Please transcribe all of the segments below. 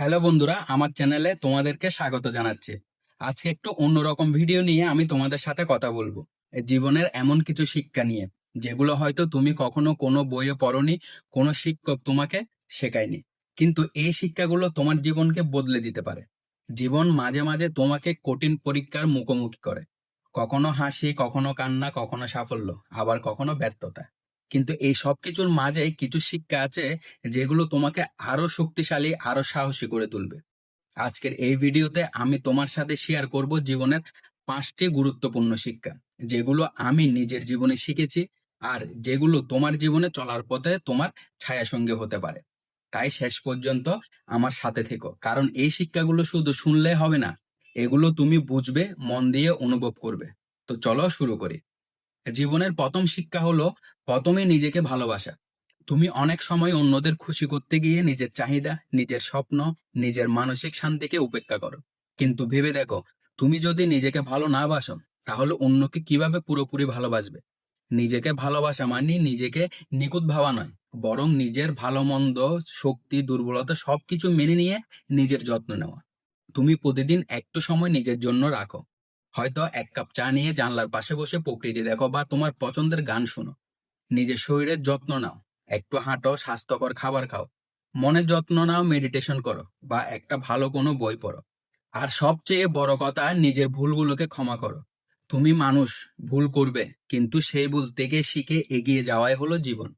Hello বন্ধুরা, আমার চ্যানেলে তোমাদেরকে স্বাগত জানাচ্ছি। আজকে একটু অন্যরকম ভিডিও নিয়ে আমি তোমাদের সাথে কথা বলবো এই জীবনের এমন কিছু শিক্ষা নিয়ে, যেগুলো হয়তো তুমি কখনো কোনো বইয়ে পড়োনি, কোনো শিক্ষক তোমাকে শেখায়নি, কিন্তু এই শিক্ষাগুলো তোমার জীবনকে বদলে দিতে পারে। জীবন মাঝে মাঝে তোমাকে কঠিন পরীক্ষার মুখোমুখি করে, কখনো হাসি, কখনো কান্না, কখনো সাফল্য, আবার কখনো ব্যর্থতা। কিন্তু এই সব কিছুর মাঝে কিছু শিক্ষা আছে যেগুলো তোমাকে আরো শক্তিশালী, আরো সাহসী করে তুলবে। আজকের এই ভিডিওতে আমি তোমার সাথে শেয়ার করব জীবনের 5টি গুরুত্বপূর্ণ শিক্ষা, যেগুলো আমি নিজের জীবনে শিখেছি, আর যেগুলো তোমার জীবনে চলার পথে তোমার ছায়াসঙ্গী হতে পারে। তাই শেষ পর্যন্ত আমার সাথে থেকো, কারণ এই শিক্ষাগুলো শুধু শুনলে হবে না, এগুলো তুমি বুঝবে, মন দিয়ে অনুভব করবে। তো চলো শুরু করি। জীবনের প্রথম শিক্ষা হলো প্রথমে নিজেকে ভালোবাসা। তুমি অনেক সময় অন্যদের খুশি করতে গিয়ে নিজের চাহিদা, নিজের স্বপ্ন, নিজের মানসিক শান্তিকে উপেক্ষা করো। কিন্তু ভেবে দেখো, তুমি যদি নিজেকে ভালো না বাসো, তাহলে অন্যকে কিভাবে পুরোপুরি ভালোবাসবে? নিজেকে ভালোবাসা মানে নিজেকে নিখুঁত ভাবা নয়, বরং নিজের ভালো মন্দ, শক্তি, দুর্বলতা সবকিছু মেনে নিয়ে নিজের যত্ন নেওয়া। তুমি প্রতিদিন একটু সময় নিজের জন্য রাখো। হয়তো এক কাপ চা নিয়ে জানলার পাশে বসে প্রকৃতি দেখো, বা তোমার পছন্দের গান শোনো। নিজের শরীরের যত্ন নাও, একটু হাঁটো, স্বাস্থ্যকর খাবার খাও, মনের যত্ন নাও, মেডিটেশন করো, বা একটা ভালো কোনো বই পড়ো। আর সবচেয়ে বড় কথা, নিজের ভুলগুলোকে ক্ষমা করো। তুমি মানুষ, ভুল করবে, কিন্তু সেই ভুল থেকে শিখে এগিয়ে যাওয়াই হলো জীবন।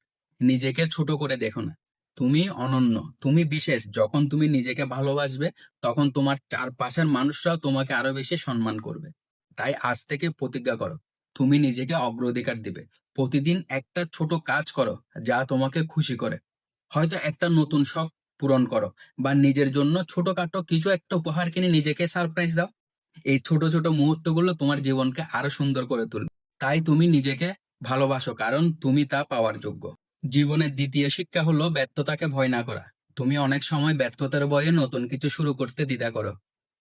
নিজেকে ছোট করে দেখো না, তুমি অনন্য, তুমি বিশেষ। যখন তুমি নিজেকে ভালোবাসবে, তখন তোমার চারপাশের মানুষরাও তোমাকে আরো বেশি সম্মান করবে। তাই আজ থেকে প্রতিজ্ঞা করো, তুমি নিজেকে অগ্রাধিকার দিবে। প্রতিদিন একটা ছোট কাজ করো যা তোমাকে খুশি করে। হয়তো একটা নতুন শখ পূরণ করো, বা নিজের জন্য ছোটখাটো কিছু একটা উপহার কিনে নিজেকে সারপ্রাইজ দাও। এই ছোট ছোট মুহূর্তগুলো তোমার জীবনকে আরো সুন্দর করে তুলবে। তাই তুমি নিজেকে ভালোবাসো, কারণ তুমি তা পাওয়ার যোগ্য। জীবনের দ্বিতীয় শিক্ষা হলো ব্যর্থতাকে ভয় না করা। তুমি অনেক সময় ব্যর্থতার ভয়ে নতুন কিছু শুরু করতে দ্বিধা করো,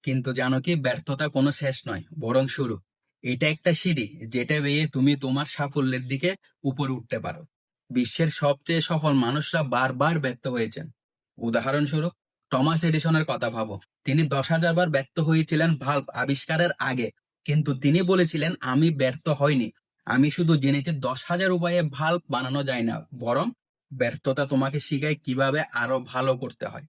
কিন্তু জানো কি, ব্যর্থতা কোনো শেষ নয়, বরং শুরু। এটা একটা সিঁড়ি, যেটা বেয়ে তুমি তোমার সাফল্যের দিকে উপরে উঠতে পারো। বিশ্বের সবচেয়ে সফল মানুষরা বারবার ব্যর্থ হয়েছেন। উদাহরণস্বরূপ, টমাস এডিসনের কথা ভাবো। তিনি 10,000 বার ব্যর্থ হয়েছিলেন বাল্ব আবিষ্কারের আগে, কিন্তু তিনি বলেছিলেন, আমি ব্যর্থ হইনি, আমি শুধু জেনেছি 10,000 উপায়ে বাল্ব বানানো যায় না। বরং ব্যর্থতা তোমাকে শিখায় কিভাবে আরো ভালো করতে হয়।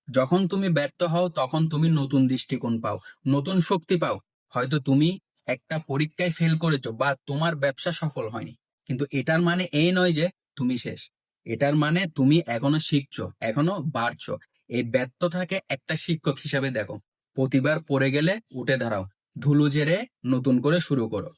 যখন তুমি ব্যর্থ হও, তখন তুমি নতুন দৃষ্টিকোণ পাও, নতুন শক্তি পাও। হয়তো তুমি একটা পরীক্ষায় ফেল করেছো, বা তোমার ব্যবসা সফল হয়নি, কিন্তু এটার মানে এই নয় যে তুমি শেষ। এটার মানে তুমি এখনো শিখছো, এখনো বাড়ছো। এই ব্যর্থতাকে একটা শিক্ষক হিসাবে দেখো। প্রতিবার পড়ে গেলে উঠে দাঁড়াও, ধুলো ঝেড়ে নতুন করে শুরু করো।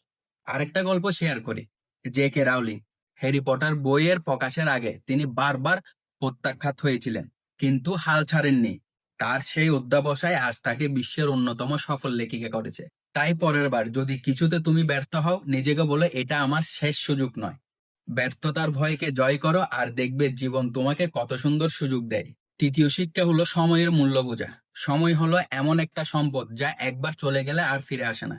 আরেকটা গল্প শেয়ার করি। J K Rowling, Harry Potter বইয়ের প্রকাশের আগে তিনি বারবার প্রত্যাখ্যাত হয়েছিলেন, কিন্তু হাল ছাড়েননি। তার সেই অধ্যাবসায় আজ তাকে বিশ্বের অন্যতম সফল লেখিকা করেছে। তাই পরের বার যদি কিছুতে তুমি ব্যর্থ হও, নিজেকে বলো, এটা আমার শেষ সুযোগ নয়। ব্যর্থতার ভয়কে জয় করো, আর দেখবে জীবন তোমাকে কত সুন্দর সুযোগ দেয়। তৃতীয় শিক্ষা হলো সময়ের মূল্য বোঝা। সময় হলো এমন একটা সম্পদ যা একবার চলে গেলে আর ফিরে আসে না।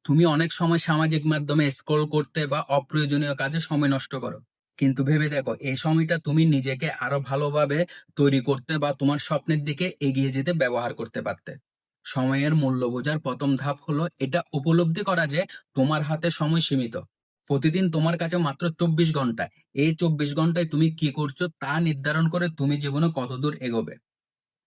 তুমি অনেক সময় সামাজিক মাধ্যমে স্ক্রল করতে বা অপ্রয়োজনীয় কাজে সময় নষ্ট করো, কিন্তু ভেবে দেখো, এই সময়টা তুমি নিজেকে আরো ভালোভাবে তৈরি করতে বা তোমার স্বপ্নের দিকে এগিয়ে যেতে ব্যবহার করতে পারতে। সময়ের মূল্য বোঝার প্রথম ধাপ হলো এটা উপলব্ধি করা যে তোমার হাতে সময় সীমিত। প্রতিদিন তোমার কাছে মাত্র 24 ঘন্টা। এই 24 ঘন্টায় তুমি কি করছো তা নির্ধারণ করে তুমি জীবনে কতদূর এগোবে।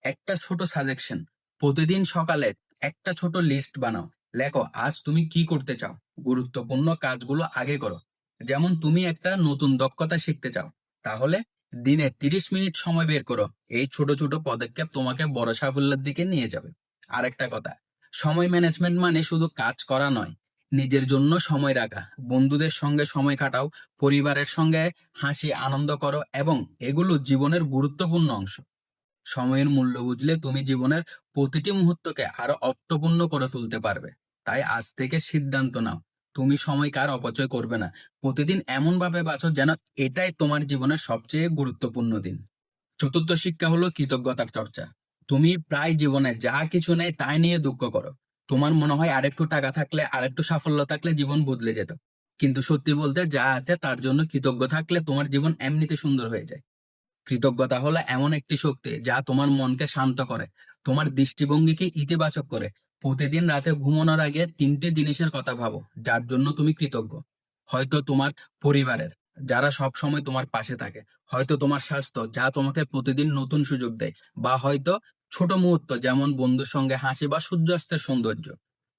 একটা ছোট সাজেশন, প্রতিদিন সকালে একটা ছোট লিস্ট বানাও। লেখো, আজ তুমি কি করতে চাও। গুরুত্বপূর্ণ কাজগুলো আগে করো। যেমন তুমি একটা নতুন দক্ষতা শিখতে চাও, তাহলে দিনে 30 মিনিট সময় বের করো। এই ছোট ছোট পদক্ষেপ তোমাকে বড় সাফল্যের দিকে নিয়ে যাবে। আরেকটা কথা, সময় ম্যানেজমেন্ট মানে শুধু কাজ করা নয়, নিজের জন্য সময় রাখা। বন্ধুদের সঙ্গে সময় কাটাও, পরিবারের সঙ্গে হাসি আনন্দ করো, এবং এগুলো জীবনের গুরুত্বপূর্ণ অংশ। সময়ের মূল্য বুঝলে তুমি জীবনের প্রতিটি মুহূর্তকে আরো অর্থপূর্ণ করে তুলতে পারবে। তাই আজ থেকে সিদ্ধান্ত নাও, তুমি সময় কার অপচয় করবে না। প্রতিদিন এমন ভাবে বাঁচো যেন এটাই তোমার জীবনের সবচেয়ে গুরুত্বপূর্ণ দিন। চতুর্থ শিক্ষা হলো কৃতজ্ঞতার চর্চা। তুমি প্রায় জীবনে যা কিছু নেই তাই নিয়ে দুঃখ করো। তোমার মনে হয় আরেকটু টাকা থাকলে, আরেকটু সাফল্য থাকলে জীবন বদলে যেত। কিন্তু সত্যি বলতে, যা আছে তার জন্য কৃতজ্ঞ থাকলে তোমার জীবন এমনিতে সুন্দর হয়ে যায়। কৃতজ্ঞতা হলো এমন একটি শক্তি যা তোমার মনকে শান্ত করে, তোমার দৃষ্টিভঙ্গিকে ইতিবাচক করে। প্রতিদিন রাতে ঘুমানোর আগে 3টে জিনিসের কথা ভাবো যার জন্য তুমি কৃতজ্ঞ। হয়তো তোমার পরিবারের, যারা সব সময় তোমার পাশে থাকে। হয়তো তোমার স্বাস্থ্য, যা তোমাকে প্রতিদিন নতুন সুযোগ দেয়। বা হয়তো ছোট মুহূর্ত, যেমন বন্ধুর সঙ্গে হাসি বা সূর্যাস্তের সৌন্দর্য।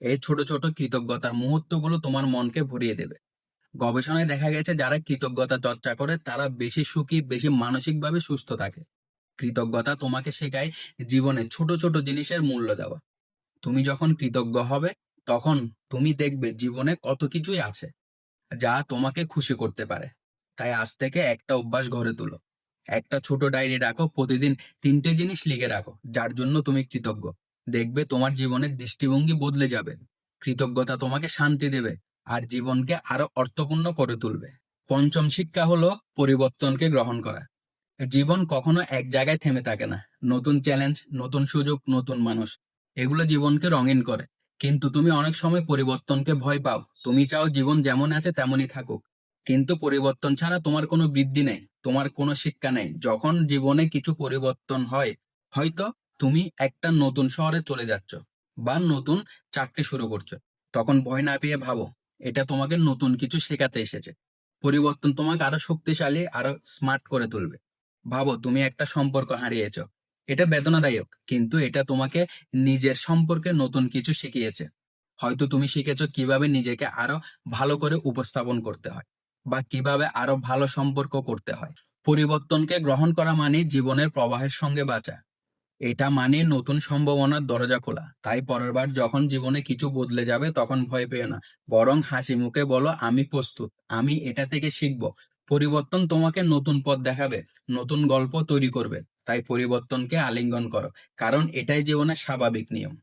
এই ছোট ছোট কৃতজ্ঞতার মুহূর্তগুলো তোমার মনকে ভরিয়ে দেবে। গবেষণায় দেখা গেছে যারা কৃতজ্ঞতা চর্চা করে তারা বেশি সুখী, বেশি মানসিকভাবে সুস্থ থাকে। কৃতজ্ঞতা তোমাকে শেখায় জীবনে ছোট ছোট জিনিসের মূল্য দেওয়া। তুমি যখন কৃতজ্ঞ হবে, তখন তুমি দেখবে জীবনে কত কিছুই আছে যা তোমাকে খুশি করতে পারে। তাই আজ থেকে একটা অভ্যাস গড়ে তুলো। একটা ছোট ডায়েরি রাখো, প্রতিদিন 3টে জিনিস লিখে রাখো যার জন্য তুমি কৃতজ্ঞ। দেখবে তোমার জীবনের দৃষ্টিভঙ্গি বদলে যাবে। কৃতজ্ঞতা তোমাকে শান্তি দেবে আর জীবনকে আরো অর্থপূর্ণ করে তুলবে। পঞ্চম শিক্ষা হলো পরিবর্তনকে গ্রহণ করা। জীবন কখনো এক জায়গায় থেমে থাকে না। নতুন চ্যালেঞ্জ, নতুন সুযোগ, নতুন মানুষ, এগুলো জীবনকে রঙিন করে। কিন্তু তুমি অনেক সময় পরিবর্তনকে ভয় পাও। তুমি চাও জীবন যেমন আছে তেমনই থাকুক। কিন্তু পরিবর্তন ছাড়া তোমার কোনো বৃদ্ধি নেই, তোমার কোনো শিক্ষা নেই। যখন জীবনে কিছু পরিবর্তন হয়, হয়তো তুমি একটা নতুন শহরে চলে যাচ্ছ বা নতুন চাকরি শুরু করছো, তখন ভয় না পেয়ে ভাবো এটা তোমাকে নতুন কিছু শেখাতে এসেছে। পরিবর্তন তোমাকে আরো শক্তিশালী, আরো স্মার্ট করে তুলবে। ভাবো তুমি একটা সম্পর্ক হারিয়েছো, এটা বেদনাদায়ক, কিন্তু এটা তোমাকে নিজের সম্পর্কে নতুন কিছু শিখিয়েছে। হয়তো তুমি শিখেছো কিভাবে নিজেকে আরো ভালো করে উপস্থাপন করতে হয় বা কিভাবে আরো ভালো সম্পর্ক করতে হয়। পরিবর্তনকে গ্রহণ করা মানে জীবনের প্রবাহের সঙ্গে বাঁচা। এটা মানে নতুন সম্ভাবনার দরজা খোলা। তাই পরের বার যখন জীবনে কিছু বদলে যাবে তখন ভয় পেও না, বরং হাসি মুখে বলো আমি প্রস্তুত, আমি এটা থেকে শিখবো। পরিবর্তন তোমাকে নতুন পথ দেখাবে, নতুন গল্প তৈরি করবে। তাই পরিবর্তনকে আলিঙ্গন করো, কারণ এটাই জীবনের স্বাভাবিক নিয়ম।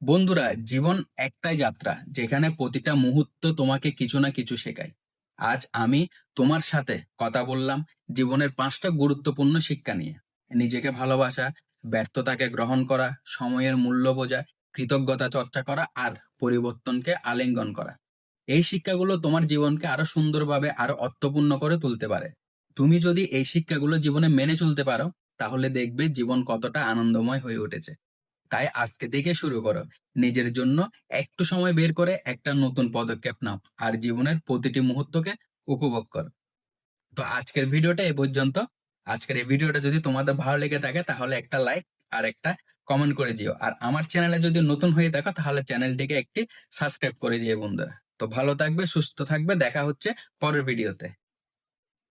বন্ধুরা, জীবন একটাই যাত্রা যেখানে প্রতিটা মুহূর্ত তোমাকে কিছু না কিছু শেখায়। আজ আমি তোমার সাথে কথা বললাম জীবনের 5টা গুরুত্বপূর্ণ শিক্ষা নিয়ে। নিজেকে ভালোবাসা, ব্যর্থতাকে গ্রহণ করা, সময়ের মূল্য বোঝা, কৃতজ্ঞতা চর্চা করা আর পরিবর্তনকে আলিঙ্গন করা। এই শিক্ষাগুলো তোমার জীবনকে আরো সুন্দরভাবে, আরো অর্থপূর্ণ করে তুলতে পারে। তুমি যদি এই শিক্ষাগুলো জীবনে মেনে চলতে পারো, তাহলে দেখবে জীবন কতটা আনন্দময় হয়ে উঠেছে। তাই আজকে থেকে শুরু করো। নিজের জন্য একটু সময় বের করে একটা নতুন পদক্ষেপ নাও আর জীবনের প্রতিটি মুহূর্তকে উপভোগ করো। তো আজকের ভিডিওটা এ পর্যন্ত। আজকের এই ভিডিওটা যদি তোমাদের ভালো লেগে থাকে তাহলে একটা লাইক আর একটা কমেন্ট করে দিও। আর আমার চ্যানেলে যদি নতুন হয়ে থাকো তাহলে চ্যানেলটিকে একটি সাবস্ক্রাইব করে দিও বন্ধুরা। তো ভালো থাকবে, সুস্থ থাকবে, দেখা হচ্ছে পরের ভিডিওতে।